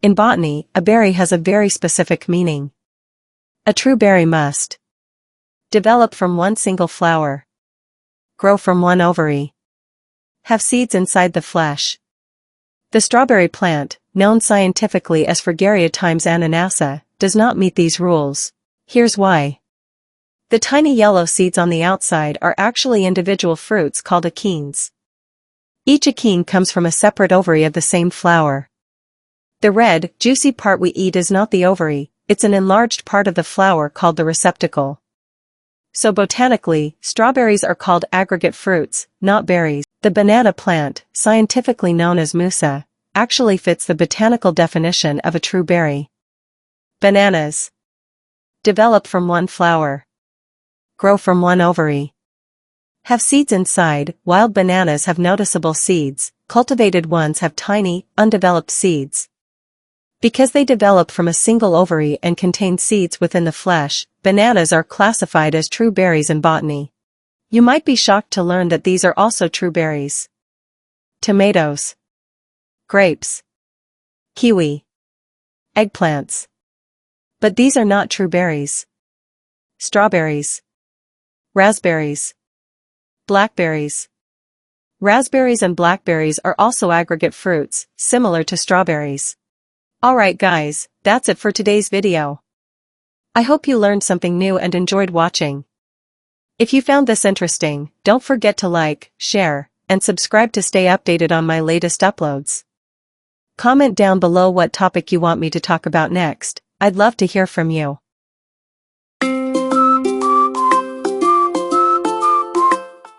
In botany, a berry has a very specific meaning. A true berry must develop from one single flower, grow from one ovary, have seeds inside the flesh. The strawberry plant, known scientifically as Fragaria times ananassa, does not meet these rules. Here's why. The tiny yellow seeds on the outside are actually individual fruits called achenes. Each achene comes from a separate ovary of the same flower. The red, juicy part we eat is not the ovary, it's an enlarged part of the flower called the receptacle. So botanically, strawberries are called aggregate fruits, not berries. The banana plant, scientifically known as musa, actually fits the botanical definition of a true berry. Bananas develop from one flower, grow from one ovary, have seeds inside. Wild bananas have noticeable seeds, cultivated ones have tiny, undeveloped seeds. Because they develop from a single ovary and contain seeds within the flesh, bananas are classified as true berries in botany. You might be shocked to learn that these are also true berries. Tomatoes, grapes, kiwi, eggplants. But these are not true berries. Strawberries, raspberries, blackberries. Raspberries and blackberries are also aggregate fruits, similar to strawberries. Alright guys, that's it for today's video. I hope you learned something new and enjoyed watching. If you found this interesting, don't forget to like, share, and subscribe to stay updated on my latest uploads. Comment down below what topic you want me to talk about next. I'd love to hear from you.